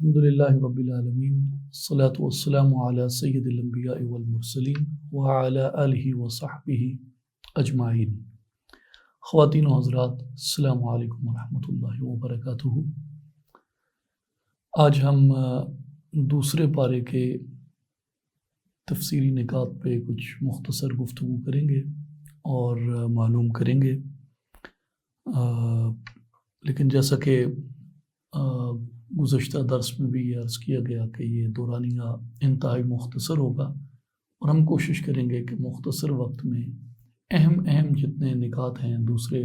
الحمدللہ رب العالمین الصلاۃ والسلام علی سید الانبیاء والمرسلین وعلی آلہ وصحبہ اجمعین۔ خواتین و حضرات، السلام علیکم ورحمۃ اللہ وبرکاتہ۔ آج ہم دوسرے پارے کے تفسیری نکات پہ کچھ مختصر گفتگو کریں گے اور معلوم کریں گے، لیکن جیسا کہ گزشتہ درس میں بھی یہ عرض کیا گیا کہ یہ دورانیہ انتہائی مختصر ہوگا، اور ہم کوشش کریں گے کہ مختصر وقت میں اہم جتنے نکات ہیں دوسرے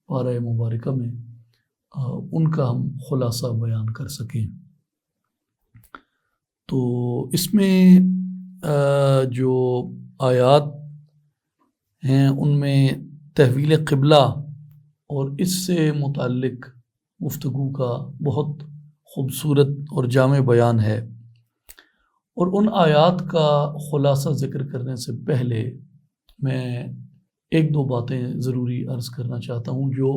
پارہ مبارکہ میں ان کا ہم خلاصہ بیان کر سکیں۔ تو اس میں جو آیات ہیں ان میں تحویل قبلہ اور اس سے متعلق گفتگو کا بہت خوبصورت اور جامع بیان ہے، اور ان آیات کا خلاصہ ذکر کرنے سے پہلے میں ایک دو باتیں ضروری عرض کرنا چاہتا ہوں جو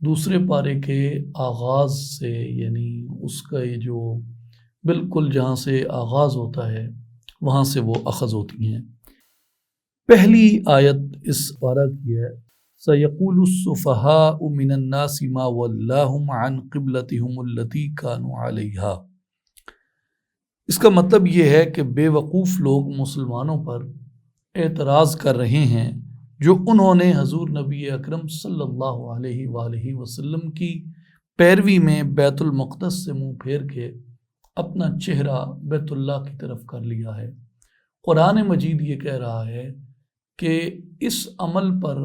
دوسرے پارے کے آغاز سے، یعنی اس کا یہ جو بالکل جہاں سے آغاز ہوتا ہے وہاں سے وہ اخذ ہوتی ہیں۔ پہلی آیت اس پارہ کی ہے سَيَقُولُ السُّفَهَاءُ مِنَ النَّاسِ مَا وَلَّاهُمْ عَنْ قِبْلَتِهُمُ الَّتِي كَانُوا عَلَيْهَا۔ اس کا مطلب یہ ہے کہ بے وقوف لوگ مسلمانوں پر اعتراض کر رہے ہیں جو انہوں نے حضور نبی اکرم صلی اللہ علیہ وآلہ وسلم کی پیروی میں بیت المقدس سے منہ پھیر کے اپنا چہرہ بیت اللہ کی طرف کر لیا ہے۔ قرآن مجید یہ کہہ رہا ہے کہ اس عمل پر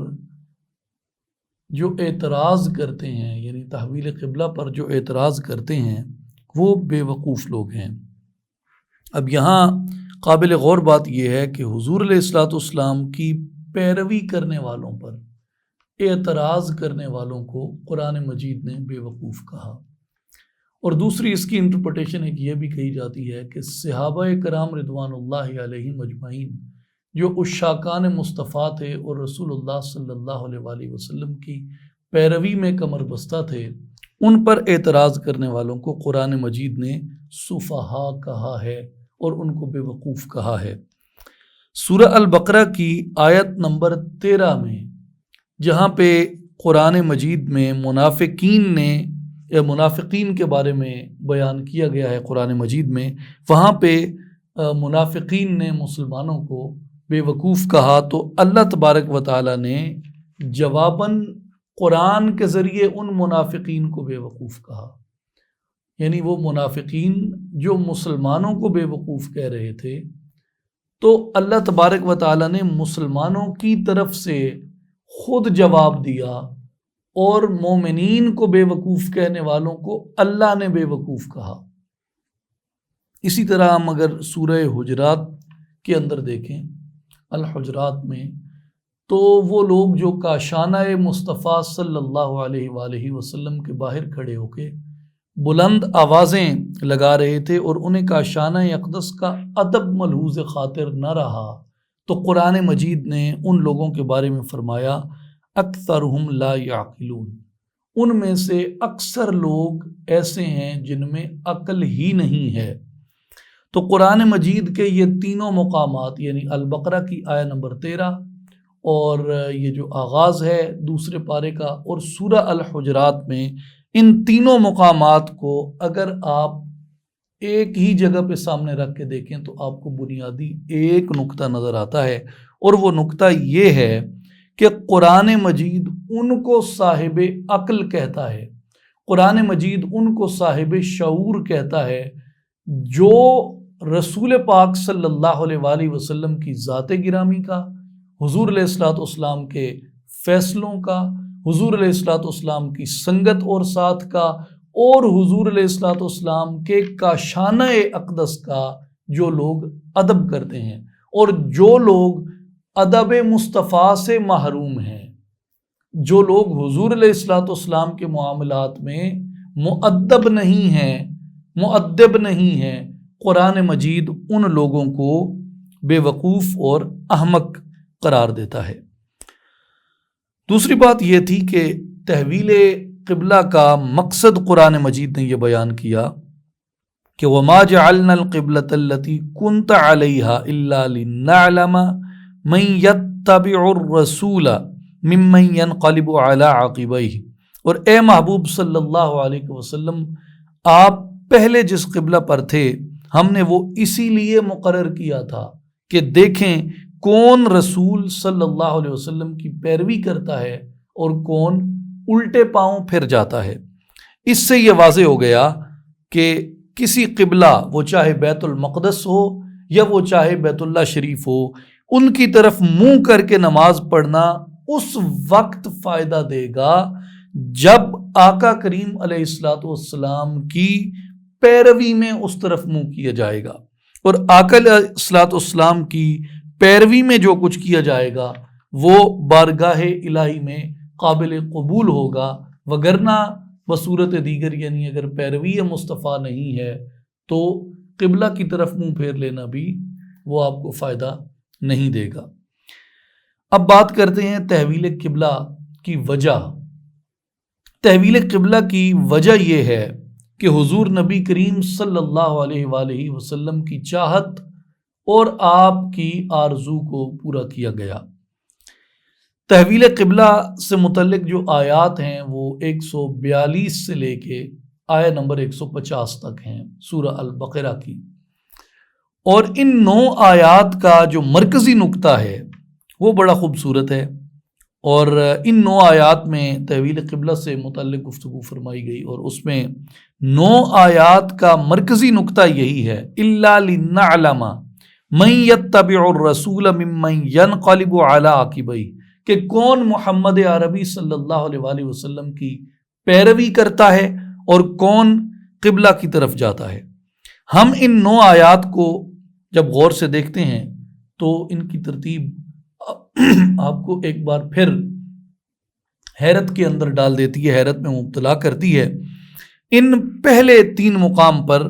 جو اعتراض کرتے ہیں، یعنی تحویل قبلہ پر جو اعتراض کرتے ہیں وہ بے وقوف لوگ ہیں۔ اب یہاں قابل غور بات یہ ہے کہ حضور علیہ الصلوۃ والسلام کی پیروی کرنے والوں پر اعتراض کرنے والوں کو قرآن مجید نے بے وقوف کہا، اور دوسری اس کی انٹرپریٹیشن ایک یہ بھی کہی جاتی ہے کہ صحابہ کرام رضوان اللہ علیہم اجمعین جو عشاقان مصطفیٰ تھے اور رسول اللہ صلی اللہ علیہ وآلہ وسلم کی پیروی میں کمر بستہ تھے، ان پر اعتراض کرنے والوں کو قرآن مجید نے سفہاء کہا ہے اور ان کو بے وقوف کہا ہے۔ سورہ البقرہ کی آیت نمبر 13 میں جہاں پہ قرآن مجید میں منافقین کے بارے میں بیان کیا گیا ہے قرآن مجید میں، وہاں پہ منافقین نے مسلمانوں کو بے وقوف کہا، تو اللہ تبارک و تعالیٰ نے جواباً قرآن کے ذریعے ان منافقین کو بے وقوف کہا، یعنی وہ منافقین جو مسلمانوں کو بے وقوف کہہ رہے تھے، تو اللہ تبارک و تعالیٰ نے مسلمانوں کی طرف سے خود جواب دیا، اور مومنین کو بے وقوف کہنے والوں کو اللہ نے بے وقوف کہا۔ اسی طرح ہم اگر سورہ حجرات کے اندر دیکھیں، الحجرات میں، تو وہ لوگ جو کاشانہ مصطفیٰ صلی اللہ علیہ وآلہ وسلم کے باہر کھڑے ہو کے بلند آوازیں لگا رہے تھے اور انہیں کاشانہ اقدس کا ادب ملحوظ خاطر نہ رہا، تو قرآن مجید نے ان لوگوں کے بارے میں فرمایا اکثرہم لا یعقلون، ان میں سے اکثر لوگ ایسے ہیں جن میں عقل ہی نہیں ہے۔ تو قرآن مجید کے یہ تینوں مقامات، یعنی البقرہ کی آیت نمبر 13 اور یہ جو آغاز ہے دوسرے پارے کا، اور سورہ الحجرات میں، ان تینوں مقامات کو اگر آپ ایک ہی جگہ پہ سامنے رکھ کے دیکھیں تو آپ کو بنیادی ایک نقطہ نظر آتا ہے، اور وہ نقطہ یہ ہے کہ قرآن مجید ان کو صاحب عقل کہتا ہے، قرآن مجید ان کو صاحب شعور کہتا ہے جو رسول پاک صلی اللہ علیہ وآلہ وسلم کی ذات گرامی کا، حضور علیہ الصلوۃ والسلام کے فیصلوں کا، حضور علیہ الصلوۃ والسلام کی سنگت اور ساتھ کا، اور حضور علیہ الصلوۃ والسلام کے کاشانہ اقدس کا جو لوگ ادب کرتے ہیں، اور جو لوگ ادب مصطفیٰ سے محروم ہیں، جو لوگ حضور علیہ الصلوۃ والسلام کے معاملات میں مؤدب نہیں ہیں، قرآن مجید ان لوگوں کو بے وقوف اور احمق قرار دیتا ہے۔ دوسری بات یہ تھی کہ تحویل قبلہ کا مقصد قرآن مجید نے یہ بیان کیا کہ وما جعلنا القبلۃ التي كنت عليها الا لنعلم من يتبع الرسول ممن ينقلب على عقبيه، اور اے محبوب صلی اللہ علیہ وسلم، آپ پہلے جس قبلہ پر تھے ہم نے وہ اسی لیے مقرر کیا تھا کہ دیکھیں کون رسول صلی اللہ علیہ وسلم کی پیروی کرتا ہے اور کون الٹے پاؤں پھر جاتا ہے۔ اس سے یہ واضح ہو گیا کہ کسی قبلہ، وہ چاہے بیت المقدس ہو یا وہ چاہے بیت اللہ شریف ہو، ان کی طرف منہ کر کے نماز پڑھنا اس وقت فائدہ دے گا جب آقا کریم علیہ الصلوۃ والسلام کی پیروی میں اس طرف منہ کیا جائے گا، اور آقا علیہ الصلوۃ والسلام کی پیروی میں جو کچھ کیا جائے گا وہ بارگاہ الہی میں قابل قبول ہوگا، وگرنہ بصورت دیگر یعنی اگر پیروی مصطفیٰ نہیں ہے تو قبلہ کی طرف منہ پھیر لینا بھی وہ آپ کو فائدہ نہیں دے گا۔ اب بات کرتے ہیں تحویل قبلہ کی وجہ۔ تحویل قبلہ کی وجہ یہ ہے کہ حضور نبی کریم صلی اللہ علیہ وآلہ وسلم کی چاہت اور آپ کی آرزو کو پورا کیا گیا۔ تحویل قبلہ سے متعلق جو آیات ہیں وہ 142 سے لے کے آیہ نمبر 150 تک ہیں سورہ البقرہ کی، اور ان 9 آیات کا جو مرکزی نقطہ ہے وہ بڑا خوبصورت ہے، اور ان 9 آیات میں تحویل قبلہ سے متعلق گفتگو فرمائی گئی، اور اس میں 9 آیات کا مرکزی نقطہ یہی ہے اِلَّا لِنَعْلَمَ مَن يَتَّبِعُ الرَّسُولَ مِمَّن يَنْقَلِبُ عَلَىٰ عَقِبَيْهِ، کہ کون محمد عربی صلی اللہ علیہ وآلہ وسلم کی پیروی کرتا ہے اور کون قبلہ کی طرف جاتا ہے۔ ہم ان 9 آیات کو جب غور سے دیکھتے ہیں تو ان کی ترتیب آپ کو ایک بار پھر حیرت کے اندر ڈال دیتی ہے، حیرت میں مبتلا کرتی ہے۔ ان پہلے 3 مقام پر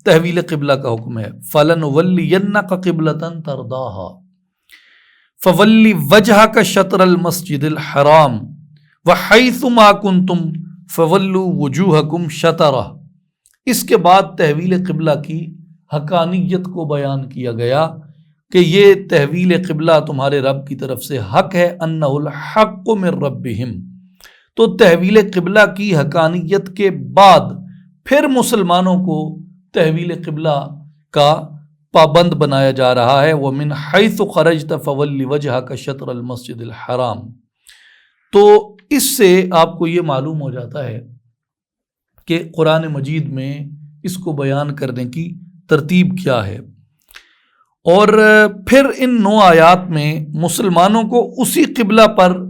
تحویل قبلہ کا حکم ہے، فَلَنُوَلِّيَنَّكَ قِبْلَةً تَرْضَاهَا فَوَلِّ وَجْهَكَ شَطْرَ الْمَسْجِدِ الْحَرَامِ وَحَيْثُ مَا كُنْتُمْ فَوَلُّوا وُجُوهَكُمْ شَطْرَهُ۔ اس کے بعد تحویل قبلہ کی حقانیت کو بیان کیا گیا کہ یہ تحویل قبلہ تمہارے رب کی طرف سے حق ہے، أَنَّهُ الْحَقُّ مِن رَبِّهِمْ۔ تو تحویل قبلہ کی حقانیت کے بعد پھر مسلمانوں کو تحویل قبلہ کا پابند بنایا جا رہا ہے، وَمِنْ حَيْثُ خَرَجْتَ فَوَلِّ وَجْهَكَ شَطْرَ الْمَسْجِدِ الْحَرَامِ۔ تو اس سے آپ کو یہ معلوم ہو جاتا ہے کہ قرآن مجید میں اس کو بیان کرنے کی ترتیب کیا ہے، اور پھر ان 9 آیات میں مسلمانوں کو اسی قبلہ پر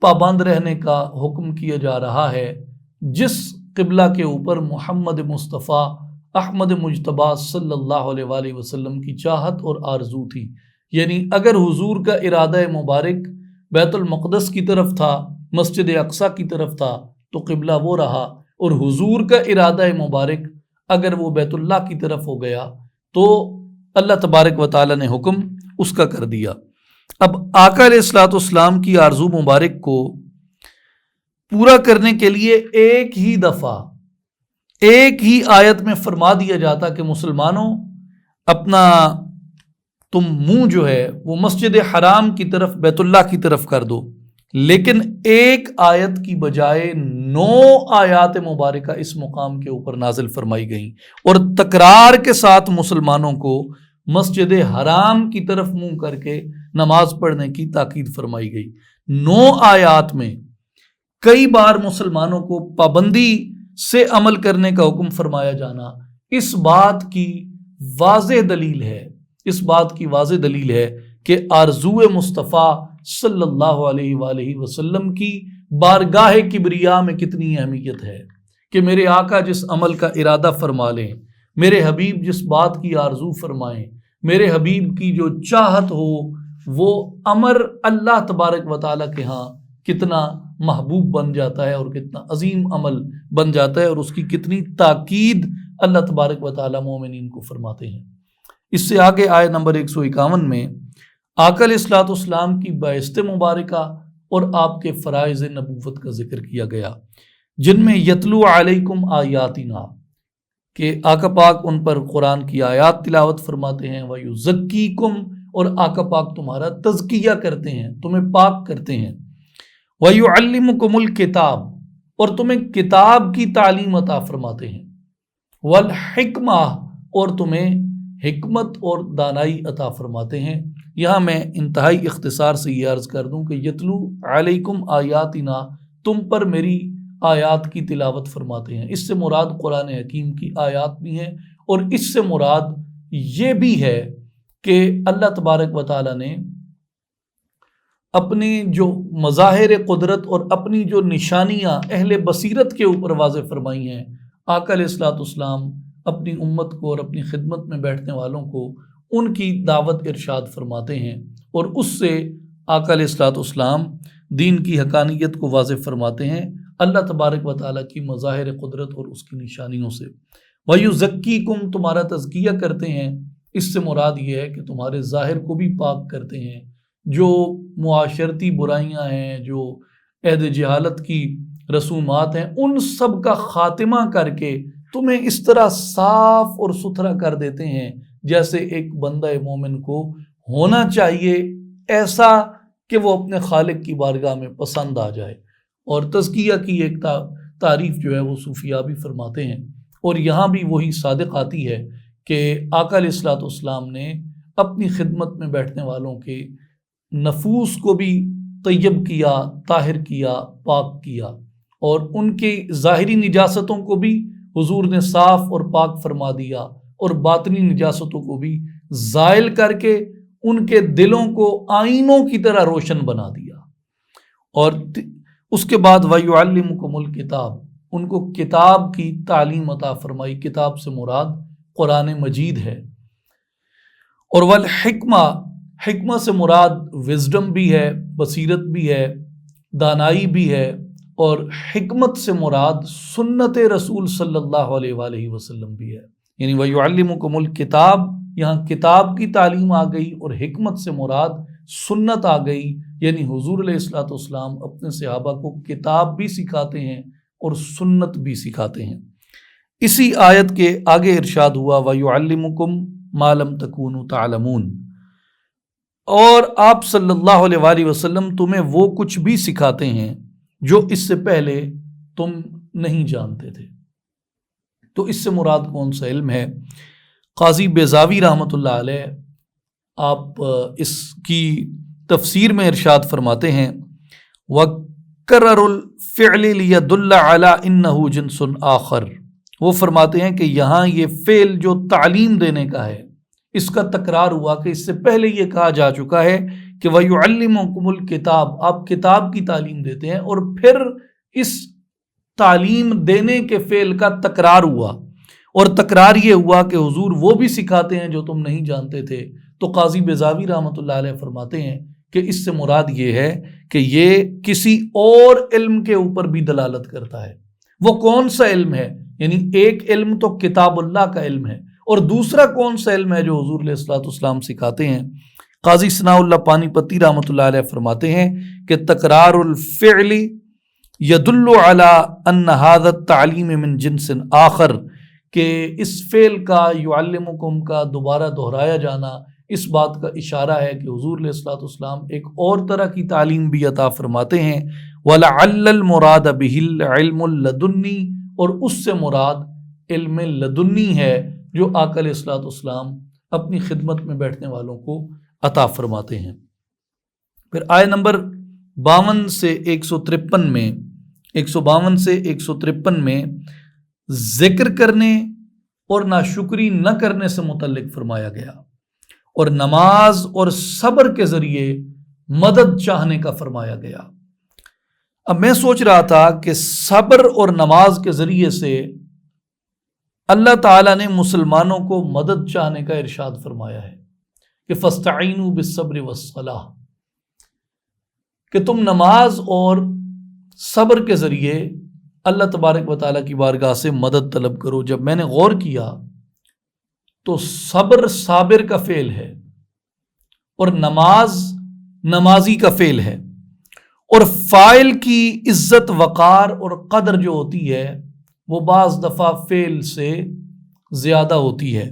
پابند رہنے کا حکم کیا جا رہا ہے جس قبلہ کے اوپر محمد مصطفیٰ احمد مجتبیٰ صلی اللہ علیہ وآلہ وسلم کی چاہت اور آرزو تھی۔ یعنی اگر حضور کا ارادہ مبارک بیت المقدس کی طرف تھا، مسجد اقصیٰ کی طرف تھا تو قبلہ وہ رہا، اور حضور کا ارادہ مبارک اگر وہ بیت اللہ کی طرف ہو گیا تو اللہ تبارک و تعالی نے حکم اس کا کر دیا۔ اب آقا علیہ الصلوۃ والسلام کی آرزو مبارک کو پورا کرنے کے لیے ایک ہی دفعہ ایک ہی آیت میں فرما دیا جاتا کہ مسلمانوں اپنا تم منہ جو ہے وہ مسجد حرام کی طرف، بیت اللہ کی طرف کر دو، لیکن ایک آیت کی بجائے 9 آیات مبارکہ اس مقام کے اوپر نازل فرمائی گئیں، اور تکرار کے ساتھ مسلمانوں کو مسجد حرام کی طرف منہ کر کے نماز پڑھنے کی تاکید فرمائی گئی۔ 9 آیات میں کئی بار مسلمانوں کو پابندی سے عمل کرنے کا حکم فرمایا جانا اس بات کی واضح دلیل ہے کہ آرزو مصطفیٰ صلی اللہ علیہ وآلہ وسلم کی بارگاہ کبریا میں کتنی اہمیت ہے کہ میرے آقا جس عمل کا ارادہ فرما لیں، میرے حبیب جس بات کی آرزو فرمائیں، میرے حبیب کی جو چاہت ہو وہ امر اللہ تبارک و تعالیٰ کے ہاں کتنا محبوب بن جاتا ہے اور کتنا عظیم عمل بن جاتا ہے، اور اس کی کتنی تاکید اللہ تبارک و تعالیٰ مومنین کو فرماتے ہیں۔ اس سے آگے آیت نمبر 151 میں آقا علیہ الصلوۃ والسلام کی بعثت مبارکہ اور آپ کے فرائض نبوت کا ذکر کیا گیا، جن میں یتلو علیکم آیاتنا، کہ آقا پاک ان پر قرآن کی آیات تلاوت فرماتے ہیں، وَيُزَكِّيكُمْ، اور آقا پاک تمہارا تزکیہ کرتے ہیں، تمہیں پاک کرتے ہیں، وَيُعَلِّمُكُمُ الْكِتَابَ، اور تمہیں کتاب کی تعلیم عطا فرماتے ہیں، وَالْحِكْمَةَ، اور تمہیں حکمت اور دانائی عطا فرماتے ہیں۔ یہاں میں انتہائی اختصار سے یہ عرض کر دوں کہ یتلو علیکم آیاتنا، تم پر میری آیات کی تلاوت فرماتے ہیں، اس سے مراد قرآن حکیم کی آیات بھی ہیں، اور اس سے مراد یہ بھی ہے کہ اللہ تبارک و تعالیٰ نے اپنی جو مظاہر قدرت اور اپنی جو نشانیاں اہل بصیرت کے اوپر واضح فرمائی ہیں، آقا علیہ الصلوۃ والسلام اپنی امت کو اور اپنی خدمت میں بیٹھنے والوں کو ان کی دعوت ارشاد فرماتے ہیں، اور اس سے آقا علیہ الصلوۃ والسلام دین کی حقانیت کو واضح فرماتے ہیں اللہ تبارک و تعالیٰ کی مظاہر قدرت اور اس کی نشانیوں سے۔ وَيُزَكِّيكُمْ، تمہارا تزکیہ کرتے ہیں، اس سے مراد یہ ہے کہ تمہارے ظاہر کو بھی پاک کرتے ہیں، جو معاشرتی برائیاں ہیں، جو عہد جہالت کی رسومات ہیں، ان سب کا خاتمہ کر کے تمہیں اس طرح صاف اور ستھرا کر دیتے ہیں جیسے ایک بندہ مومن کو ہونا چاہیے، ایسا کہ وہ اپنے خالق کی بارگاہ میں پسند آ جائے۔ اور تزکیہ کی ایک تعریف جو ہے وہ صوفیاء بھی فرماتے ہیں، اور یہاں بھی وہی صادق آتی ہے کہ آقا علیہ الصلوۃ والسلام نے اپنی خدمت میں بیٹھنے والوں کے نفوس کو بھی طیب کیا، طاہر کیا، پاک کیا، اور ان کی ظاہری نجاستوں کو بھی حضور نے صاف اور پاک فرما دیا، اور باطنی نجاستوں کو بھی زائل کر کے ان کے دلوں کو آئینوں کی طرح روشن بنا دیا۔ اور اس کے بعد وَيُعَلِّمُكُمُ الْكِتَابَ، ان کو کتاب کی تعلیم عطا فرمائی، کتاب سے مراد قرآن مجید ہے، اور والحکمہ، حکمہ سے مراد وزڈم بھی ہے، بصیرت بھی ہے، دانائی بھی ہے، اور حکمت سے مراد سنت رسول صلی اللہ علیہ وآلہ وسلم بھی ہے، یعنی وَيُعَلِّمُكُمُ الْكِتَابَ، یہاں کتاب کی تعلیم آ گئی، اور حکمت سے مراد سنت آ گئی، یعنی حضور علیہ الصلوۃ والسلام اپنے صحابہ کو کتاب بھی سکھاتے ہیں اور سنت بھی سکھاتے ہیں۔ اسی آیت کے آگے ارشاد ہوا وَيُعَلِّمُكُمْ مَا لَمْ تَكُونُوا تَعْلَمُونَ، اور آپ صلی اللہ علیہ وآلہ وسلم تمہیں وہ کچھ بھی سکھاتے ہیں جو اس سے پہلے تم نہیں جانتے تھے۔ تو اس سے مراد کون سا علم ہے؟ قاضی بیضاوی رحمۃ اللہ علیہ آپ اس کی تفسیر میں ارشاد فرماتے ہیں وَكَرَّرُ الْفِعْلِ لِيَدُلَّ عَلَىٰ إِنَّهُ جِنْسٌ آخر، وہ فرماتے ہیں کہ یہاں یہ فعل جو تعلیم دینے کا ہے، اس کا تکرار ہوا کہ اس سے پہلے یہ کہا جا چکا ہے کہ وَيُعَلِّمُكُمُ الْكِتَابَ، آپ کتاب کی تعلیم دیتے ہیں، اور پھر اس تعلیم دینے کے فعل کا تکرار ہوا، اور تکرار یہ ہوا کہ حضور وہ بھی سکھاتے ہیں جو تم نہیں جانتے تھے۔ تو قاضی بیضاوی رحمۃ اللہ علیہ فرماتے ہیں کہ اس سے مراد یہ ہے کہ یہ کسی اور علم کے اوپر بھی دلالت کرتا ہے۔ وہ کون سا علم ہے؟ یعنی ایک علم تو کتاب اللہ کا علم ہے، اور دوسرا کون سا علم ہے جو حضور علیہ الصلوۃ والسلام سکھاتے ہیں؟ قاضی ثناء اللہ پانی پتی رحمۃ اللہ علیہ فرماتے ہیں کہ تکرار الفعل یدل علی ان ھذا التعلیم من جنس آخر، کہ اس فعل کا یعلمکم کا دوبارہ دہرایا جانا اس بات کا اشارہ ہے کہ حضور علیہ الصلوۃ والسلام ایک اور طرح کی تعلیم بھی عطا فرماتے ہیں۔ وَلَعَلَّ الْمُرَادَ بِهِ الْعِلْمُ اللَّدُنِّي، اور اس سے مراد علم لدنی ہے جو آقا علیہ الصلوۃ والسلام اپنی خدمت میں بیٹھنے والوں کو عطا فرماتے ہیں۔ پھر آیت نمبر 52 سے 153 میں 152 سے 153 میں ذکر کرنے اور ناشکری نہ کرنے سے متعلق فرمایا گیا، اور نماز اور صبر کے ذریعے مدد چاہنے کا فرمایا گیا۔ اب میں سوچ رہا تھا کہ صبر اور نماز کے ذریعے سے اللہ تعالیٰ نے مسلمانوں کو مدد چاہنے کا ارشاد فرمایا ہے کہ فَاسْتَعِینُوا بِالصَّبْرِ وَالصَّلَاةِ، کہ تم نماز اور صبر کے ذریعے اللہ تبارک و تعالیٰ کی بارگاہ سے مدد طلب کرو۔ جب میں نے غور کیا تو صبر صابر کا فعل ہے، اور نماز نمازی کا فعل ہے، اور فاعل کی عزت وقار اور قدر جو ہوتی ہے وہ بعض دفعہ فعل سے زیادہ ہوتی ہے۔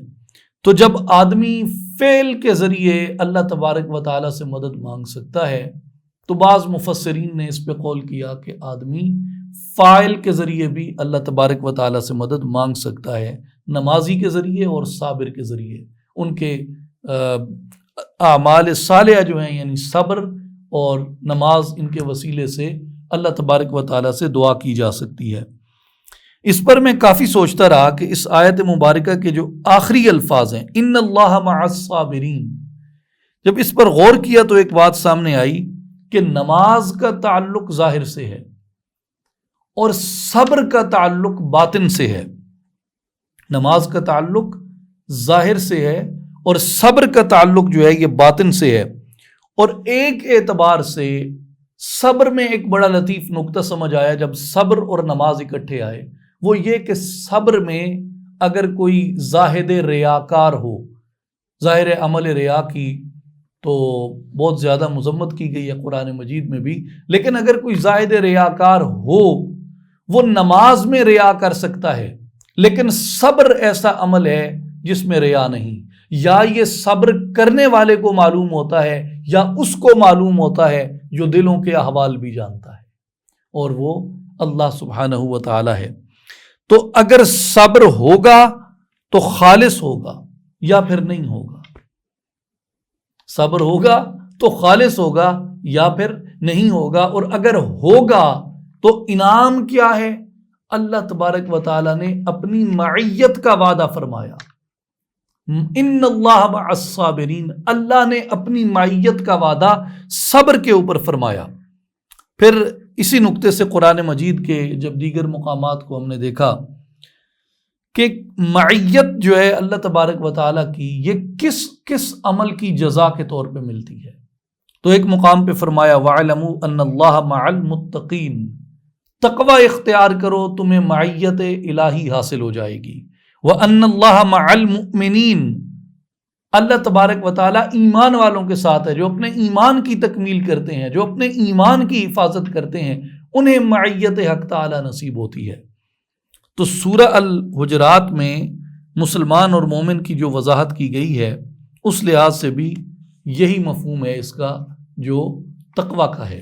تو جب آدمی فعل کے ذریعے اللہ تبارک و تعالیٰ سے مدد مانگ سکتا ہے تو بعض مفسرین نے اس پہ قول کیا کہ آدمی فاعل کے ذریعے بھی اللہ تبارک و تعالیٰ سے مدد مانگ سکتا ہے، نمازی کے ذریعے اور صابر کے ذریعے، ان کے اعمال صالحہ جو ہیں یعنی صبر اور نماز، ان کے وسیلے سے اللہ تبارک و تعالیٰ سے دعا کی جا سکتی ہے۔ اس پر میں کافی سوچتا رہا کہ اس آیت مبارکہ کے جو آخری الفاظ ہیں ان اللہ مع الصابرین، جب اس پر غور کیا تو ایک بات سامنے آئی کہ نماز کا تعلق ظاہر سے ہے اور صبر کا تعلق باطن سے ہے۔ نماز کا تعلق ظاہر سے ہے اور صبر کا تعلق جو ہے یہ باطن سے ہے۔ اور ایک اعتبار سے صبر میں ایک بڑا لطیف نقطہ سمجھ آیا جب صبر اور نماز اکٹھے آئے، وہ یہ کہ صبر میں اگر کوئی زاہد ریاکار ہو، ظاہر عمل ریا کی تو بہت زیادہ مذمت کی گئی ہے قرآن مجید میں بھی، لیکن اگر کوئی زاہد ریاکار ہو وہ نماز میں ریا کر سکتا ہے، لیکن صبر ایسا عمل ہے جس میں ریا نہیں، یا یہ صبر کرنے والے کو معلوم ہوتا ہے یا اس کو معلوم ہوتا ہے جو دلوں کے احوال بھی جانتا ہے، اور وہ اللہ سبحانہ و تعالی ہے۔ تو اگر صبر ہوگا تو خالص ہوگا یا پھر نہیں ہوگا، صبر ہوگا تو خالص ہوگا یا پھر نہیں ہوگا، اور اگر ہوگا تو انعام کیا ہے؟ اللہ تبارک و تعالی نے اپنی معیت کا وعدہ فرمایا، ان اللہ مع الصابرین، اللہ نے اپنی معیت کا وعدہ صبر کے اوپر فرمایا۔ پھر اسی نقطے سے قرآن مجید کے جب دیگر مقامات کو ہم نے دیکھا کہ معیت جو ہے اللہ تبارک و تعالیٰ کی یہ کس کس عمل کی جزا کے طور پہ ملتی ہے، تو ایک مقام پہ فرمایا وَاعْلَمُوا أَنَّ اللَّهَ مَعَ الْمُتَّقِينَ، تقوی اختیار کرو تمہیں معیت الہی حاصل ہو جائے گی۔ وَأَنَّ اللَّهَ مَعَ الْمُؤْمِنِينَ، اللہ تبارک و تعالیٰ ایمان والوں کے ساتھ ہے، جو اپنے ایمان کی تکمیل کرتے ہیں، جو اپنے ایمان کی حفاظت کرتے ہیں، انہیں معیت حق تعالیٰ نصیب ہوتی ہے۔ تو سورہ الحجرات میں مسلمان اور مومن کی جو وضاحت کی گئی ہے اس لحاظ سے بھی یہی مفہوم ہے اس کا جو تقوی کا ہے۔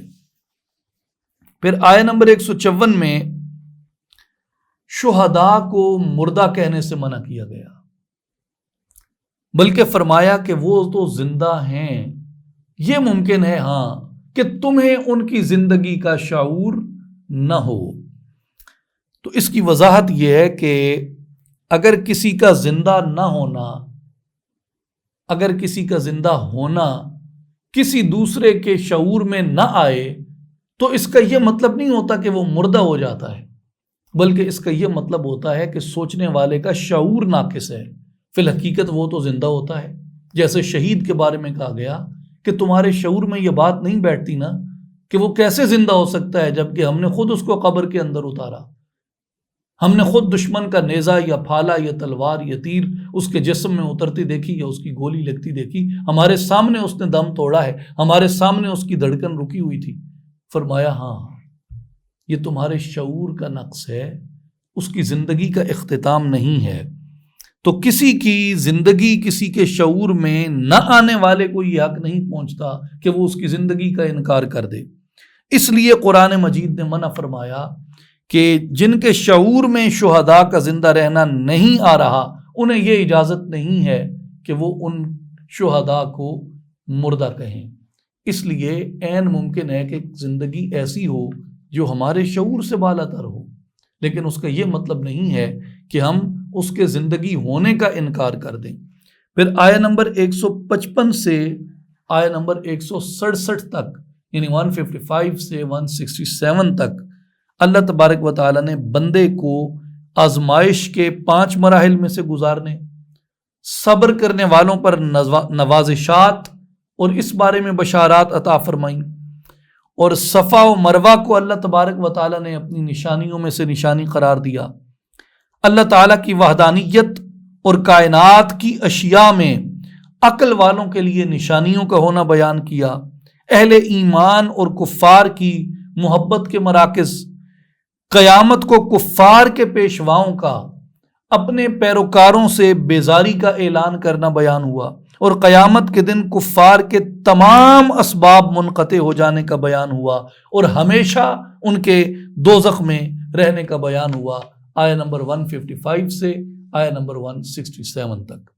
پھر آیہ نمبر 154 میں شہداء کو مردہ کہنے سے منع کیا گیا، بلکہ فرمایا کہ وہ تو زندہ ہیں، یہ ممکن ہے ہاں کہ تمہیں ان کی زندگی کا شعور نہ ہو۔ تو اس کی وضاحت یہ ہے کہ اگر کسی کا زندہ نہ ہونا، اگر کسی کا زندہ ہونا کسی دوسرے کے شعور میں نہ آئے تو اس کا یہ مطلب نہیں ہوتا کہ وہ مردہ ہو جاتا ہے، بلکہ اس کا یہ مطلب ہوتا ہے کہ سوچنے والے کا شعور ناقص ہے۔ فی الحقیقت وہ تو زندہ ہوتا ہے، جیسے شہید کے بارے میں کہا گیا کہ تمہارے شعور میں یہ بات نہیں بیٹھتی نا کہ وہ کیسے زندہ ہو سکتا ہے جبکہ ہم نے خود اس کو قبر کے اندر اتارا، ہم نے خود دشمن کا نیزہ یا پھالا یا تلوار یا تیر اس کے جسم میں اترتی دیکھی یا اس کی گولی لگتی دیکھی، ہمارے سامنے اس نے دم توڑا ہے، ہمارے سامنے اس کی دھڑکن رکی ہوئی تھی۔ فرمایا ہاں یہ تمہارے شعور کا نقص ہے، اس کی زندگی کا اختتام نہیں ہے۔ تو کسی کی زندگی کسی کے شعور میں نہ آنے والے کو یہ حق نہیں پہنچتا کہ وہ اس کی زندگی کا انکار کر دے۔ اس لیے قرآن مجید نے منع فرمایا کہ جن کے شعور میں شہداء کا زندہ رہنا نہیں آ رہا انہیں یہ اجازت نہیں ہے کہ وہ ان شہداء کو مردہ کہیں۔ اس لیے عین ممکن ہے کہ زندگی ایسی ہو جو ہمارے شعور سے بالا تر ہو، لیکن اس کا یہ مطلب نہیں ہے کہ ہم اس کے زندگی ہونے کا انکار کر دیں۔ پھر آیہ نمبر 155 سے آیہ نمبر 167 تک، یعنی 155 سے 167 تک اللہ تبارک و تعالیٰ نے بندے کو آزمائش کے 5 مراحل میں سے گزارنے، صبر کرنے والوں پر نوازشات اور اس بارے میں بشارات عطا فرمائیں، اور صفا و مروہ کو اللہ تبارک و تعالیٰ نے اپنی نشانیوں میں سے نشانی قرار دیا، اللہ تعالیٰ کی وحدانیت اور کائنات کی اشیاء میں عقل والوں کے لیے نشانیوں کا ہونا بیان کیا، اہل ایمان اور کفار کی محبت کے مراکز، قیامت کو کفار کے پیشواؤں کا، اپنے پیروکاروں سے بیزاری کا اعلان کرنا بیان ہوا، اور قیامت کے دن کفار کے تمام اسباب منقطع ہو جانے کا بیان ہوا اور ہمیشہ ان کے دوزخ میں رہنے کا بیان ہوا، آیہ نمبر 155 سے آیہ نمبر 167 تک۔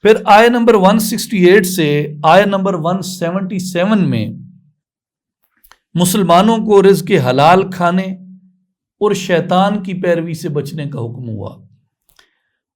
پھر آیہ نمبر 168 سے آیہ نمبر 177 میں مسلمانوں کو رزق حلال کھانے اور شیطان کی پیروی سے بچنے کا حکم ہوا،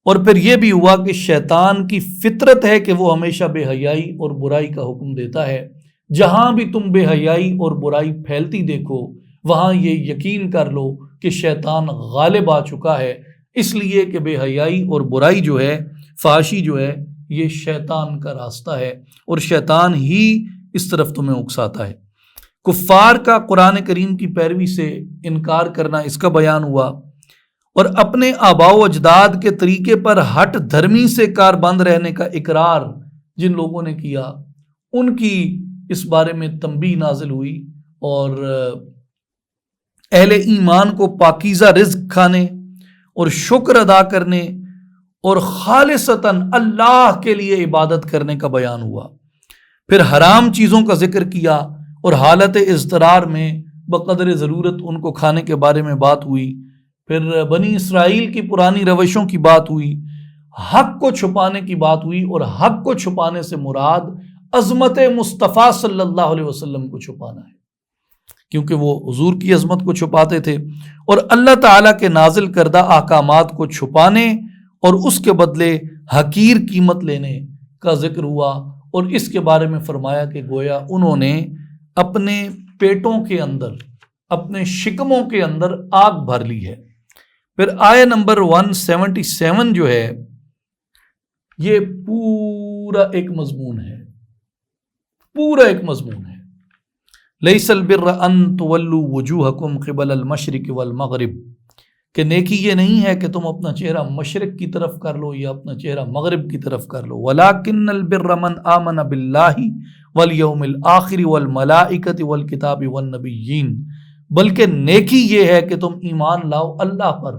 اور پھر یہ بھی ہوا کہ شیطان کی فطرت ہے کہ وہ ہمیشہ بے حیائی اور برائی کا حکم دیتا ہے، جہاں بھی تم بے حیائی اور برائی پھیلتی دیکھو وہاں یہ یقین کر لو کہ شیطان غالب آ چکا ہے، اس لیے کہ بے حیائی اور برائی جو ہے، فحاشی جو ہے، یہ شیطان کا راستہ ہے اور شیطان ہی اس طرف تمہیں اکساتا ہے۔ کفار کا قرآن کریم کی پیروی سے انکار کرنا، اس کا بیان ہوا، اور اپنے آباء و اجداد کے طریقے پر ہٹ دھرمی سے کاربند رہنے کا اقرار جن لوگوں نے کیا ان کی اس بارے میں تنبیہ نازل ہوئی، اور اہل ایمان کو پاکیزہ رزق کھانے اور شکر ادا کرنے اور خالصتاً اللہ کے لیے عبادت کرنے کا بیان ہوا۔ پھر حرام چیزوں کا ذکر کیا اور حالت اضطرار میں بقدر ضرورت ان کو کھانے کے بارے میں بات ہوئی۔ پھر بنی اسرائیل کی پرانی روشوں کی بات ہوئی، حق کو چھپانے کی بات ہوئی، اور حق کو چھپانے سے مراد عظمت مصطفیٰ صلی اللہ علیہ وسلم کو چھپانا ہے، کیونکہ وہ حضور کی عظمت کو چھپاتے تھے، اور اللہ تعالیٰ کے نازل کردہ احکامات کو چھپانے اور اس کے بدلے حقیر قیمت لینے کا ذکر ہوا، اور اس کے بارے میں فرمایا کہ گویا انہوں نے اپنے پیٹوں کے اندر، اپنے شکموں کے اندر آگ بھر لی ہے۔ پھر آیہ نمبر 177 جو ہے یہ پورا ایک مضمون ہے، پورا ایک مضمون ہے۔ لیس البر ان تولوا وجوہکم قبل المشرق والمغرب، کہ نیکی یہ نہیں ہے کہ تم اپنا چہرہ مشرق کی طرف کر لو یا اپنا چہرہ مغرب کی طرف کر لو، ولکن البر من آمن باللہ والیوم الآخر والملائکۃ والکتاب والنبیین، بلکہ نیکی یہ ہے کہ تم ایمان لاؤ اللہ پر،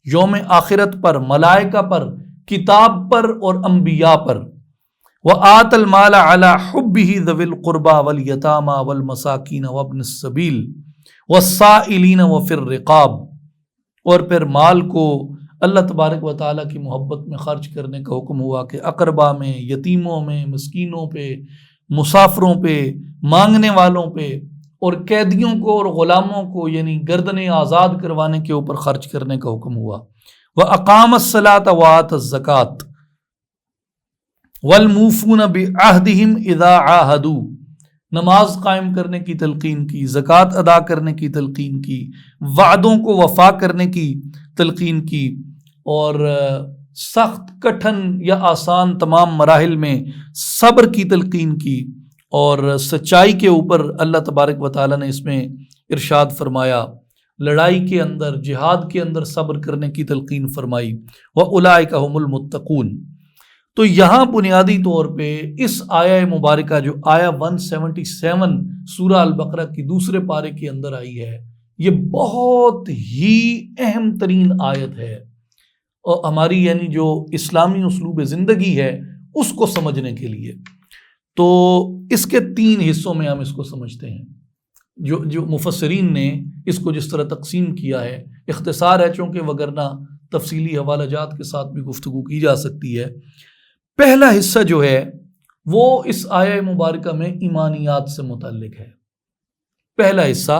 یوم آخرت پر، ملائکہ پر، کتاب پر اور انبیاء پر۔ وآت المال علی حبہ ذوی القربى والیتامى والمساکین وابن السبیل والسائلین وفی الرقاب، اور پھر مال کو اللہ تبارک و تعالیٰ کی محبت میں خرچ کرنے کا حکم ہوا کہ اقربا میں، یتیموں میں، مسکینوں پہ، مسافروں پہ، مانگنے والوں پہ، اور قیدیوں کو اور غلاموں کو یعنی گردنیں آزاد کروانے کے اوپر خرچ کرنے کا حکم ہوا۔ وَأَقَامَ الصَّلَاةَ وَآتَ الزَّكَاةَ وَالْمُوفُونَ بِعَهْدِهِمْ إِذَا عَاهَدُوا، نماز قائم کرنے کی تلقین کی، زکوٰۃ ادا کرنے کی تلقین کی، وعدوں کو وفا کرنے کی تلقین کی، اور سخت، کٹھن یا آسان تمام مراحل میں صبر کی تلقین کی، اور سچائی کے اوپر اللہ تبارک و تعالیٰ نے اس میں ارشاد فرمایا، لڑائی کے اندر، جہاد کے اندر صبر کرنے کی تلقین فرمائی۔ وَأُولَٰئِکَ هُمُ الْمُتَّقُونَ۔ تو یہاں بنیادی طور پہ اس آیہ مبارکہ جو آیہ 177 سورہ البقرہ کی دوسرے پارے کے اندر آئی ہے، یہ بہت ہی اہم ترین آیت ہے، اور ہماری یعنی جو اسلامی اسلوب زندگی ہے اس کو سمجھنے کے لیے۔ تو اس کے 3 حصوں میں ہم اس کو سمجھتے ہیں، جو مفسرین نے اس کو جس طرح تقسیم کیا ہے، اختصار ہے چونکہ وگرنہ تفصیلی حوالہ جات کے ساتھ بھی گفتگو کی جا سکتی ہے۔ پہلا حصہ جو ہے وہ اس آیہ مبارکہ میں ایمانیات سے متعلق ہے، پہلا حصہ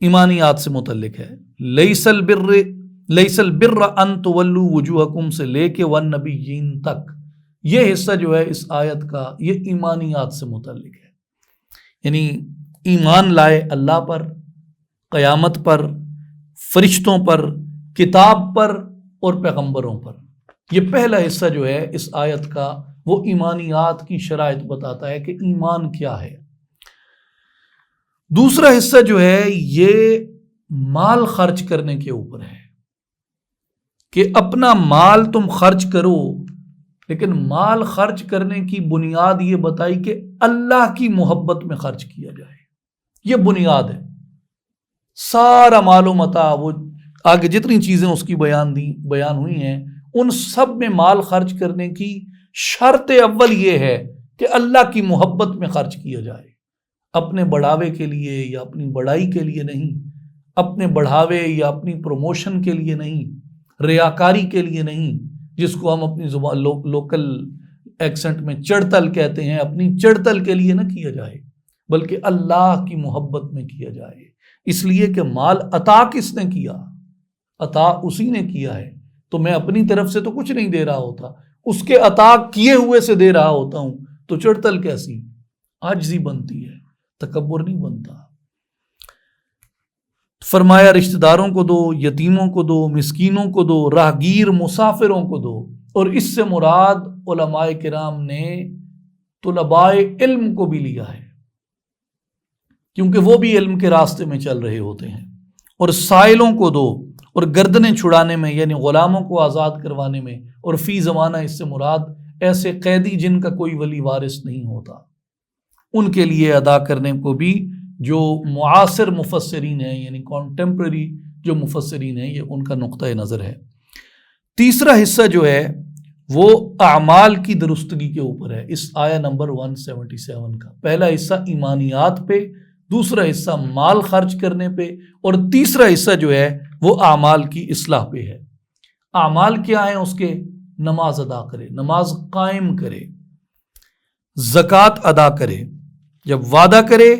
ایمانیات سے متعلق ہے۔ لیس البر ان تولوا وجوہکم سے لے کے والنبیین تک، یہ حصہ جو ہے اس آیت کا یہ ایمانیات سے متعلق ہے، یعنی ایمان لائے اللہ پر، قیامت پر، فرشتوں پر، کتاب پر اور پیغمبروں پر۔ یہ پہلا حصہ جو ہے اس آیت کا وہ ایمانیات کی شرائط بتاتا ہے کہ ایمان کیا ہے۔ دوسرا حصہ جو ہے یہ مال خرچ کرنے کے اوپر ہے کہ اپنا مال تم خرچ کرو، لیکن مال خرچ کرنے کی بنیاد یہ بتائی کہ اللہ کی محبت میں خرچ کیا جائے، یہ بنیاد ہے۔ سارا مال و متاع وہ آگے جتنی چیزیں اس کی بیان ہوئی ہیں ان سب میں مال خرچ کرنے کی شرط اول یہ ہے کہ اللہ کی محبت میں خرچ کیا جائے، اپنے بڑھاوے کے لیے یا اپنی بڑائی کے لیے نہیں، اپنے بڑھاوے یا اپنی پروموشن کے لیے نہیں، ریاکاری کے لیے نہیں، جس کو ہم اپنی زبان لوکل ایکسنٹ میں چڑتل کہتے ہیں، اپنی چڑتل کے لیے نہ کیا جائے بلکہ اللہ کی محبت میں کیا جائے، اس لیے کہ مال عطا کس نے کیا؟ عطا اسی نے کیا ہے، تو میں اپنی طرف سے تو کچھ نہیں دے رہا ہوتا، اس کے عطا کیے ہوئے سے دے رہا ہوتا ہوں، تو چڑتل کیسی؟ عاجزی بنتی ہے، تکبر نہیں بنتا۔ فرمایا رشتہ داروں کو دو، یتیموں کو دو، مسکینوں کو دو، راہگیر مسافروں کو دو، اور اس سے مراد علماء کرام نے طلباء علم کو بھی لیا ہے، کیونکہ وہ بھی علم کے راستے میں چل رہے ہوتے ہیں، اور سائلوں کو دو، اور گردنیں چھڑانے میں یعنی غلاموں کو آزاد کروانے میں، اور فی زمانہ اس سے مراد ایسے قیدی جن کا کوئی ولی وارث نہیں ہوتا، ان کے لیے ادا کرنے کو بھی جو معاصر مفسرین ہیں یعنی کانٹمپرری جو مفسرین ہیں یہ ان کا نقطہ نظر ہے۔ تیسرا حصہ جو ہے وہ اعمال کی درستگی کے اوپر ہے، اس آیہ نمبر 177 کا پہلا حصہ ایمانیات پہ، دوسرا حصہ مال خرچ کرنے پہ، اور تیسرا حصہ جو ہے وہ اعمال کی اصلاح پہ ہے۔ اعمال کیا ہیں اس کے؟ نماز ادا کرے، نماز قائم کرے، زکوٰۃ ادا کرے، جب وعدہ کرے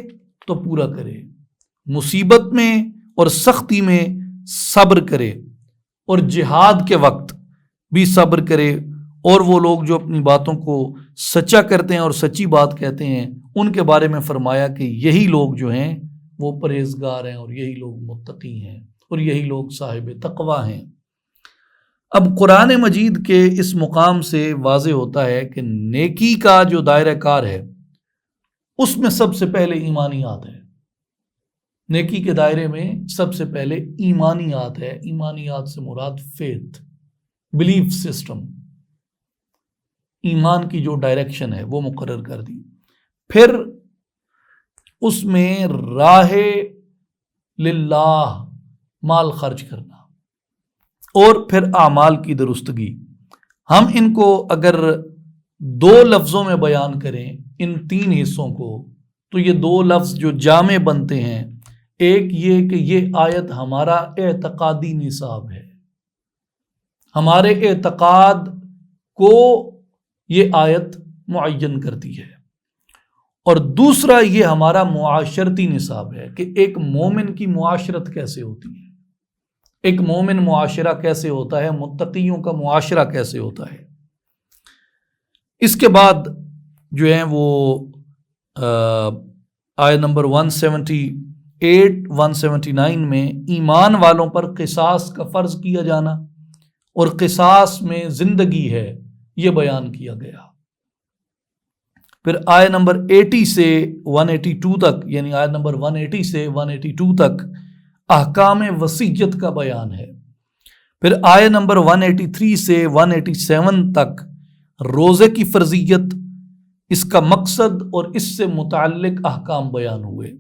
تو پورا کرے، مصیبت میں اور سختی میں صبر کرے، اور جہاد کے وقت بھی صبر کرے، اور وہ لوگ جو اپنی باتوں کو سچا کرتے ہیں اور سچی بات کہتے ہیں ان کے بارے میں فرمایا کہ یہی لوگ جو ہیں وہ پرہیزگار ہیں، اور یہی لوگ متقی ہیں، اور یہی لوگ صاحب تقوی ہیں۔ اب قرآن مجید کے اس مقام سے واضح ہوتا ہے کہ نیکی کا جو دائرہ کار ہے اس میں سب سے پہلے ایمانیات ہے، نیکی کے دائرے میں سب سے پہلے ایمانیات ہے، ایمانیات سے مراد فیتھ، بلیف سسٹم، ایمان کی جو ڈائریکشن ہے وہ مقرر کر دی، پھر اس میں راہ للہ مال خرچ کرنا، اور پھر اعمال کی درستگی۔ ہم ان کو اگر دو لفظوں میں بیان کریں ان تین حصوں کو تو یہ دو لفظ جو جامع بنتے ہیں، ایک یہ کہ یہ آیت ہمارا اعتقادی نصاب ہے، ہمارے اعتقاد کو یہ آیت معین کرتی ہے، اور دوسرا یہ ہمارا معاشرتی نصاب ہے کہ ایک مومن کی معاشرت کیسے ہوتی ہے، ایک مومن معاشرہ کیسے ہوتا ہے، متقیوں کا معاشرہ کیسے ہوتا ہے۔ اس کے بعد جو ہیں وہ آیت نمبر 178 179 میں ایمان والوں پر قصاص کا فرض کیا جانا اور قصاص میں زندگی ہے یہ بیان کیا گیا۔ پھر آیت نمبر 80 سے 182 تک یعنی آیت نمبر 180 سے 182 تک احکام وصیت کا بیان ہے۔ پھر آیت نمبر 183 سے 187 تک روزے کی فرضیت، اس کا مقصد اور اس سے متعلق احکام بیان ہوئے۔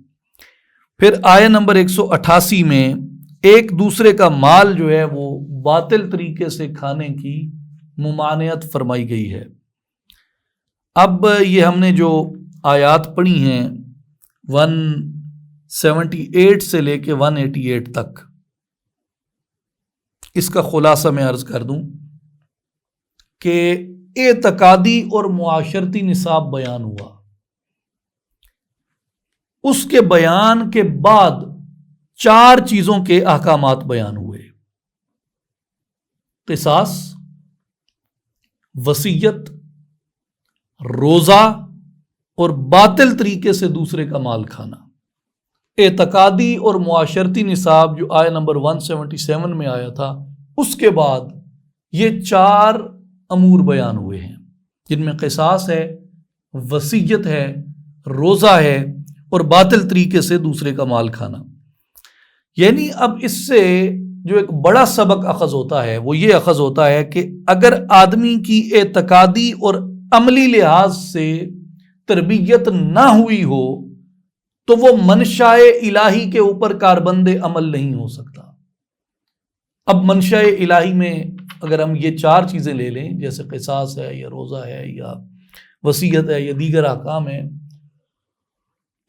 پھر آیت نمبر 188 میں ایک دوسرے کا مال جو ہے وہ باطل طریقے سے کھانے کی ممانعت فرمائی گئی ہے۔ اب یہ ہم نے جو آیات پڑھی ہیں 178 سے لے کے 188 تک، اس کا خلاصہ میں عرض کر دوں کہ اعتقادی اور معاشرتی نصاب بیان ہوا، اس کے بیان کے بعد 4 چیزوں کے احکامات بیان ہوئے: قصاص، وصیت، روزہ اور باطل طریقے سے دوسرے کا مال کھانا۔ اعتقادی اور معاشرتی نصاب جو آیت نمبر 177 میں آیا تھا، اس کے بعد یہ 4 امور بیان ہوئے ہیں جن میں قصاص ہے، وصیت ہے، روزہ ہے اور باطل طریقے سے دوسرے کا مال کھانا۔ یعنی اب اس سے جو ایک بڑا سبق اخذ ہوتا ہے وہ یہ اخذ ہوتا ہے کہ اگر آدمی کی اعتقادی اور عملی لحاظ سے تربیت نہ ہوئی ہو تو وہ منشاء الہی کے اوپر کاربند عمل نہیں ہو سکتا۔ اب منشاء الہی میں اگر ہم یہ 4 چیزیں لے لیں، جیسے قصاص ہے یا روزہ ہے یا وصیت ہے یا دیگر احکام ہے،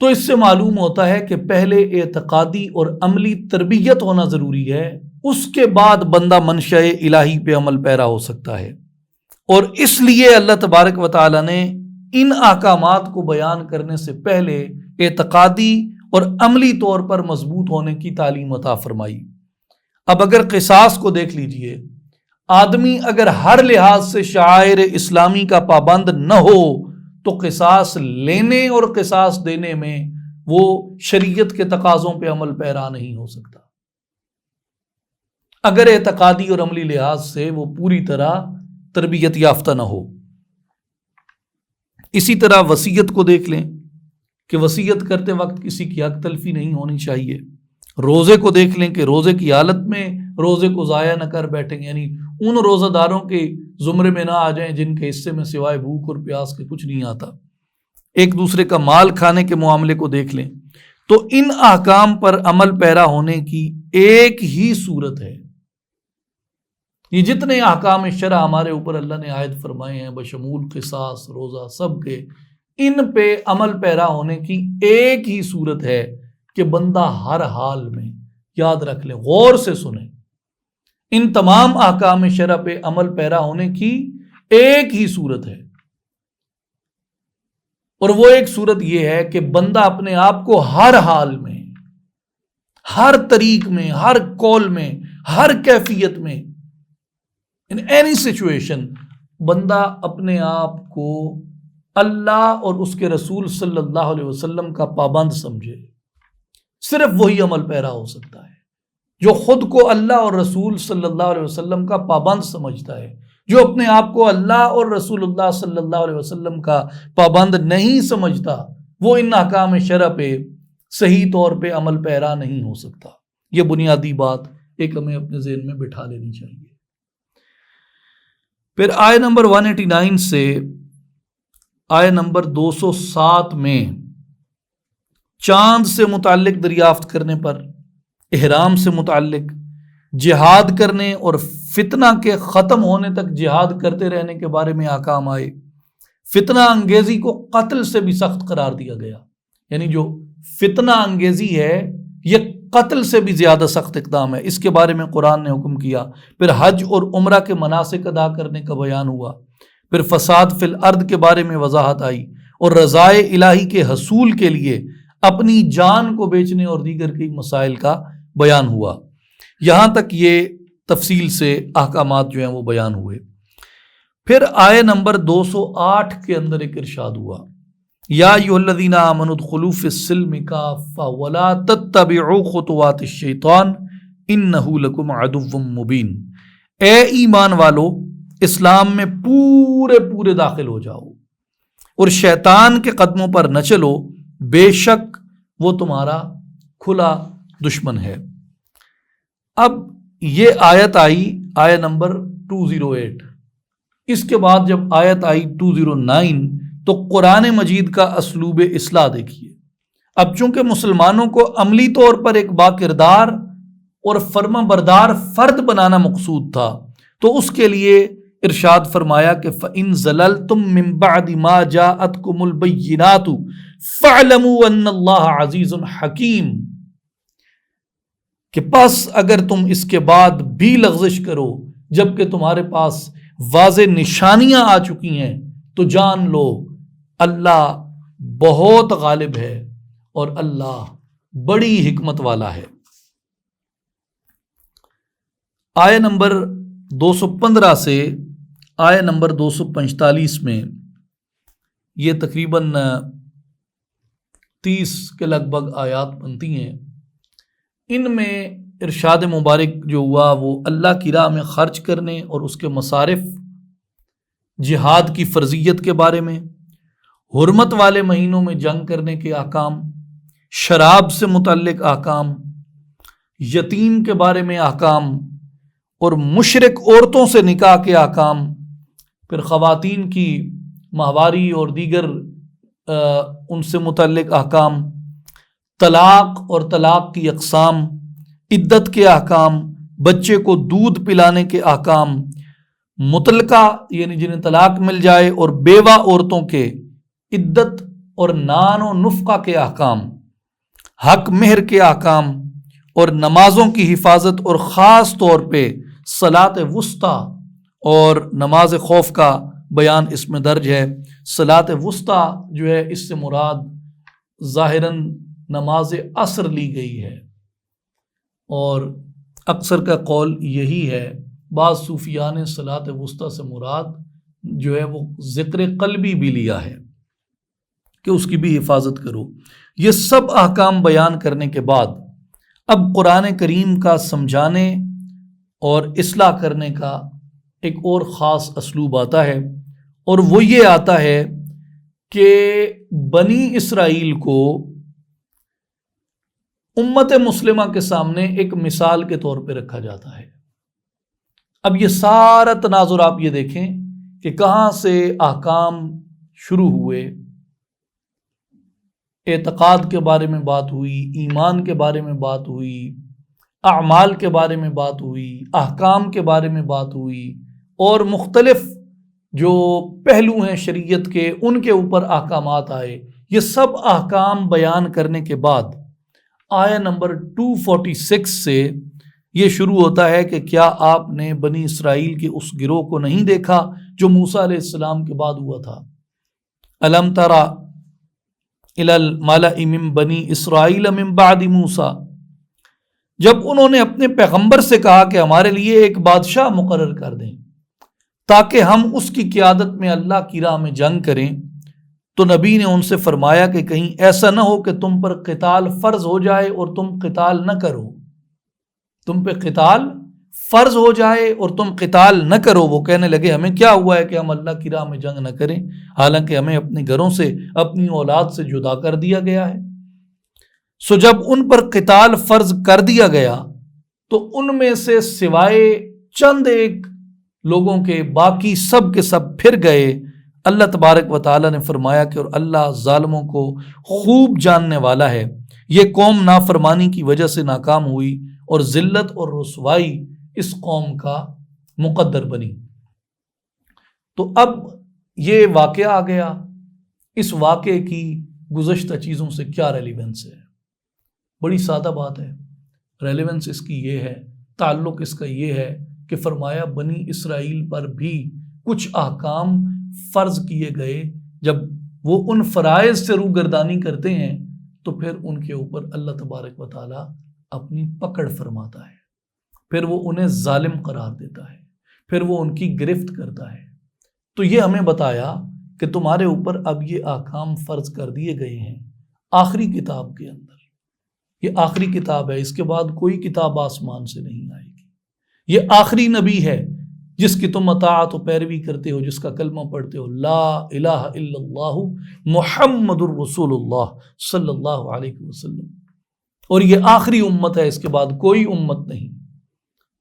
تو اس سے معلوم ہوتا ہے کہ پہلے اعتقادی اور عملی تربیت ہونا ضروری ہے، اس کے بعد بندہ منشاء الہی پہ عمل پیرا ہو سکتا ہے۔ اور اس لیے اللہ تبارک و تعالیٰ نے ان احکامات کو بیان کرنے سے پہلے اعتقادی اور عملی طور پر مضبوط ہونے کی تعلیم عطا فرمائی۔ اب اگر قصاص کو دیکھ لیجئے، آدمی اگر ہر لحاظ سے شعائر اسلامی کا پابند نہ ہو تو قصاص لینے اور قصاص دینے میں وہ شریعت کے تقاضوں پہ عمل پیرا نہیں ہو سکتا، اگر اعتقادی اور عملی لحاظ سے وہ پوری طرح تربیت یافتہ نہ ہو۔ اسی طرح وصیت کو دیکھ لیں کہ وصیت کرتے وقت کسی کی حق تلفی نہیں ہونی چاہیے۔ روزے کو دیکھ لیں کہ روزے کی حالت میں روزے کو ضائع نہ کر بیٹھیں، یعنی ان روزہ داروں کے زمرے میں نہ آ جائیں جن کے حصے میں سوائے بھوک اور پیاس کے کچھ نہیں آتا۔ ایک دوسرے کا مال کھانے کے معاملے کو دیکھ لیں تو ان احکام پر عمل پیرا ہونے کی ایک ہی صورت ہے۔ یہ جتنے احکام شرع ہمارے اوپر اللہ نے عائد فرمائے ہیں بشمول قصاص روزہ سب کے، ان پہ عمل پیرا ہونے کی ایک ہی صورت ہے کہ بندہ ہر حال میں، یاد رکھ لیں، غور سے سنیں، ان تمام احکام شرع پہ عمل پیرا ہونے کی ایک ہی صورت ہے، اور وہ ایک صورت یہ ہے کہ بندہ اپنے آپ کو ہر حال میں، ہر طریق میں، ہر قول میں، ہر کیفیت میں، ان اینی سچویشن، بندہ اپنے آپ کو اللہ اور اس کے رسول صلی اللہ علیہ وسلم کا پابند سمجھے۔ صرف وہی عمل پیرا ہو سکتا ہے جو خود کو اللہ اور رسول صلی اللہ علیہ وسلم کا پابند سمجھتا ہے۔ جو اپنے آپ کو اللہ اور رسول اللہ صلی اللہ علیہ وسلم کا پابند نہیں سمجھتا، وہ ان احکام شرع پہ صحیح طور پہ عمل پیرا نہیں ہو سکتا۔ یہ بنیادی بات ایک ہمیں اپنے ذہن میں بٹھا لینی چاہیے۔ پھر آیہ نمبر 189 سے آیہ نمبر 207 میں چاند سے متعلق دریافت کرنے پر، احرام سے متعلق، جہاد کرنے اور فتنہ کے ختم ہونے تک جہاد کرتے رہنے کے بارے میں احکام آئے۔ فتنہ انگیزی کو قتل سے بھی سخت قرار دیا گیا، یعنی جو فتنہ انگیزی ہے یہ قتل سے بھی زیادہ سخت اقدام ہے، اس کے بارے میں قرآن نے حکم کیا۔ پھر حج اور عمرہ کے مناسک ادا کرنے کا بیان ہوا۔ پھر فساد فی الارض کے بارے میں وضاحت آئی، اور رضائے الہی کے حصول کے لیے اپنی جان کو بیچنے اور دیگر کئی مسائل کا بیان ہوا۔ یہاں تک یہ تفصیل سے احکامات جو ہیں وہ بیان ہوئے۔ پھر آیہ نمبر 208 کے اندر ایک ارشاد ہوا، یا ایھا الذین آمنوا ادخلوا فی السلم کافۃ ولا تتبعوا خطوات الشیطان انہ لکم عدو مبین۔ اے ایمان والو، اسلام میں پورے داخل ہو جاؤ اور شیطان کے قدموں پر نہ چلو، بے شک وہ تمہارا کھلا دشمن ہے۔ اب یہ آیت آئی آیہ نمبر 208، اس کے بعد جب آیت آئی 209 تو قرآن مجید کا اسلوب اصلاح دیکھیے۔ اب چونکہ مسلمانوں کو عملی طور پر ایک باکردار اور فرما بردار فرد بنانا مقصود تھا، تو اس کے لیے ارشاد فرمایا کہ فَإِن زَلَلْتُم مِّن بَعْدِ مَا جَاءَتْكُمُ الْبَيِّنَاتُ فَاعْلَمُوا أَنَّ اللَّهَ عَزِيزٌ حَكِيمٌ، کہ پس اگر تم اس کے بعد بھی لغزش کرو جبکہ تمہارے پاس واضح نشانیاں آ چکی ہیں، تو جان لو اللہ بہت غالب ہے اور اللہ بڑی حکمت والا ہے۔ آیہ نمبر 215 سے آیہ نمبر 245 میں یہ تقریباً 30 کے لگ بھگ آیات بنتی ہیں۔ ان میں ارشاد مبارک جو ہوا وہ اللہ کی راہ میں خرچ کرنے اور اس کے مصارف، جہاد کی فرضیت کے بارے میں، حرمت والے مہینوں میں جنگ کرنے کے احکام، شراب سے متعلق احکام، یتیم کے بارے میں احکام، اور مشرک عورتوں سے نکاح کے احکام، پھر خواتین کی ماہواری اور دیگر ان سے متعلق احکام، طلاق اور طلاق کی اقسام، عدت کے احکام، بچے کو دودھ پلانے کے احکام، مطلقہ یعنی جنہیں طلاق مل جائے اور بیوہ عورتوں کے عدت اور نان و نفقہ کے احکام، حق مہر کے احکام اور نمازوں کی حفاظت، اور خاص طور پہ صلاۃ وسطیٰ اور نماز خوف کا بیان اس میں درج ہے۔ صلاۃ وسطیٰ جو ہے اس سے مراد ظاہراً نماز عصر لی گئی ہے، اور اکثر کا قول یہی ہے۔ بعض صوفیاء نے صلاۃ وسطیٰ سے مراد جو ہے وہ ذکر قلبی بھی لیا ہے کہ اس کی بھی حفاظت کرو۔ یہ سب احکام بیان کرنے کے بعد اب قرآن کریم کا سمجھانے اور اصلاح کرنے کا ایک اور خاص اسلوب آتا ہے، اور وہ یہ آتا ہے کہ بنی اسرائیل کو امت مسلمہ کے سامنے ایک مثال کے طور پہ رکھا جاتا ہے۔ اب یہ سارا تناظر آپ یہ دیکھیں کہ کہاں سے احکام شروع ہوئے، اعتقاد کے بارے میں بات ہوئی، ایمان کے بارے میں بات ہوئی، اعمال کے بارے میں بات ہوئی، احکام کے بارے میں بات ہوئی، اور مختلف جو پہلو ہیں شریعت کے ان کے اوپر احکامات آئے۔ یہ سب احکام بیان کرنے کے بعد آیہ نمبر 246 سے یہ شروع ہوتا ہے کہ کیا آپ نے بنی اسرائیل کے اس گروہ کو نہیں دیکھا جو موسیٰ علیہ السلام کے بعد ہوا تھا؟ الم تری الی الملأ من بنی اسرائیل من بعد موسیٰ، جب انہوں نے اپنے پیغمبر سے کہا کہ ہمارے لیے ایک بادشاہ مقرر کر دیں تاکہ ہم اس کی قیادت میں اللہ کی راہ میں جنگ کریں، تو نبی نے ان سے فرمایا کہ کہیں ایسا نہ ہو کہ تم پر قتال فرض ہو جائے اور تم قتال نہ کرو، تم پہ قتال فرض ہو جائے اور تم قتال نہ کرو۔ وہ کہنے لگے ہمیں کیا ہوا ہے کہ ہم اللہ کی راہ میں جنگ نہ کریں، حالانکہ ہمیں اپنے گھروں سے اپنی اولاد سے جدا کر دیا گیا ہے۔ سو جب ان پر قتال فرض کر دیا گیا تو ان میں سے سوائے چند ایک لوگوں کے باقی سب کے سب پھر گئے۔ اللہ تبارک و تعالیٰ نے فرمایا کہ اور اللہ ظالموں کو خوب جاننے والا ہے۔ یہ قوم نافرمانی کی وجہ سے ناکام ہوئی اور ذلت اور رسوائی اس قوم کا مقدر بنی۔ تو اب یہ واقعہ آ گیا، اس واقعے کی گزشتہ چیزوں سے کیا ریلیونس ہے؟ بڑی سادہ بات ہے، ریلیونس اس کی یہ ہے، تعلق اس کا یہ ہے کہ فرمایا بنی اسرائیل پر بھی کچھ احکام فرض کیے گئے، جب وہ ان فرائض سے روگردانی کرتے ہیں تو پھر ان کے اوپر اللہ تبارک و تعالیٰ اپنی پکڑ فرماتا ہے، پھر وہ انہیں ظالم قرار دیتا ہے، پھر وہ ان کی گرفت کرتا ہے۔ تو یہ ہمیں بتایا کہ تمہارے اوپر اب یہ احکام فرض کر دیے گئے ہیں آخری کتاب کے اندر، یہ آخری کتاب ہے، اس کے بعد کوئی کتاب آسمان سے نہیں آئے گی، یہ آخری نبی ہے جس کی تم اطاعت و پیروی کرتے ہو، جس کا کلمہ پڑھتے ہو، لا الہ الا اللہ محمد الرسول اللہ صلی اللہ علیہ وسلم، اور یہ آخری امت ہے، اس کے بعد کوئی امت نہیں۔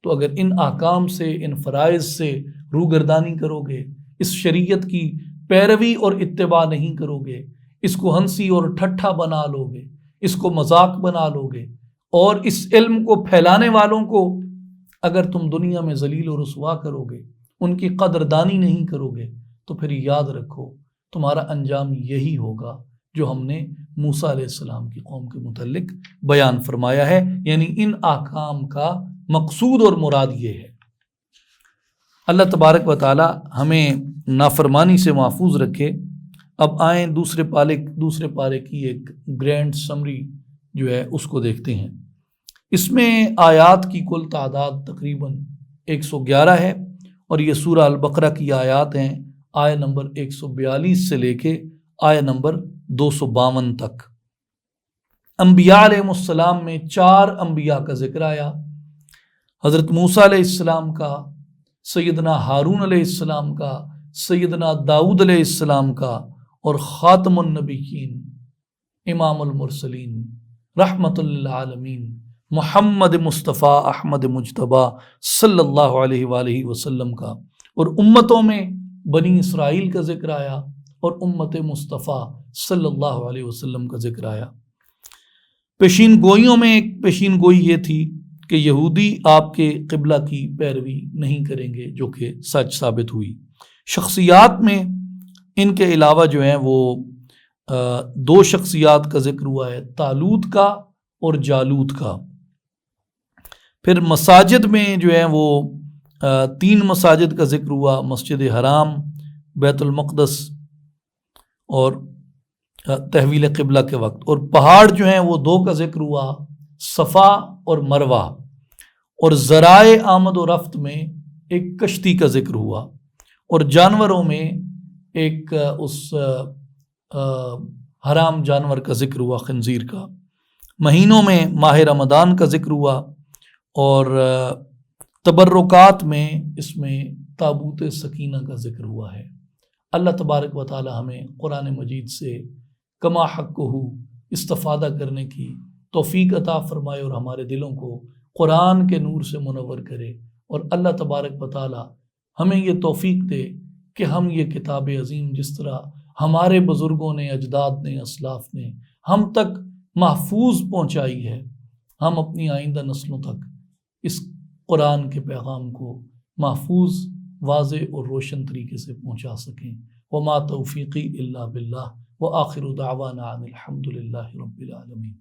تو اگر ان احکام سے، ان فرائض سے روگردانی کرو گے، اس شریعت کی پیروی اور اتباع نہیں کرو گے، اس کو ہنسی اور ٹھٹھا بنا لو گے، اس کو مذاق بنا لو گے، اور اس علم کو پھیلانے والوں کو اگر تم دنیا میں ذلیل و رسوا کرو گے، ان کی قدردانی نہیں کرو گے، تو پھر یاد رکھو تمہارا انجام یہی ہوگا جو ہم نے موسیٰ علیہ السلام کی قوم کے متعلق بیان فرمایا ہے۔ یعنی ان احکام کا مقصود اور مراد یہ ہے۔ اللہ تبارک و تعالی ہمیں نافرمانی سے محفوظ رکھے۔ اب آئیں دوسرے پارے کی ایک گرینڈ سمری جو ہے اس کو دیکھتے ہیں۔ اس میں آیات کی کل تعداد تقریباً 111 ہے، اور یہ سورہ البقرہ کی آیات ہیں، آیہ نمبر 142 سے لے کے آیہ نمبر 252 تک۔ انبیاء علیہ السلام میں 4 انبیاء کا ذکر آیا، حضرت موسیٰ علیہ السلام کا، سیدنا ہارون علیہ السلام کا، سیدنا داؤد علیہ السلام کا، اور خاتم النبیین، امام المرسلین، رحمت للعالمین، محمد مصطفیٰ احمد مجتبیٰ صلی اللہ علیہ وآلہ وسلم کا۔ اور امتوں میں بنی اسرائیل کا ذکر آیا اور امت مصطفیٰ صلی اللہ علیہ وسلم کا ذکر آیا۔ پیشین گوئیوں میں ایک پیشین گوئی یہ تھی کہ یہودی آپ کے قبلہ کی پیروی نہیں کریں گے، جو کہ سچ ثابت ہوئی۔ شخصیات میں ان کے علاوہ جو ہیں وہ دو شخصیات کا ذکر ہوا ہے، طالوت کا اور جالوت کا۔ پھر مساجد میں جو ہے وہ 3 مساجد کا ذکر ہوا، مسجد حرام، بیت المقدس اور تحویل قبلہ کے وقت۔ اور پہاڑ جو ہیں وہ 2 کا ذکر ہوا، صفا اور مروہ۔ اور ذرائع آمد و رفت میں ایک کشتی کا ذکر ہوا، اور جانوروں میں ایک اس حرام جانور کا ذکر ہوا، خنزیر کا۔ مہینوں میں ماہ رمضان کا ذکر ہوا، اور تبرکات میں اس میں تابوت سکینہ کا ذکر ہوا ہے۔ اللہ تبارک و تعالی ہمیں قرآن مجید سے کما حقہ استفادہ کرنے کی توفیق عطا فرمائے، اور ہمارے دلوں کو قرآن کے نور سے منور کرے، اور اللہ تبارک و تعالی ہمیں یہ توفیق دے کہ ہم یہ کتاب عظیم جس طرح ہمارے بزرگوں نے، اجداد نے، اسلاف نے ہم تک محفوظ پہنچائی ہے، ہم اپنی آئندہ نسلوں تک اس قرآن کے پیغام کو محفوظ، واضح اور روشن طریقے سے پہنچا سکیں۔ وما توفیقی الا باللہ، وآخر دعوانا ان الحمد للہ رب العالمین۔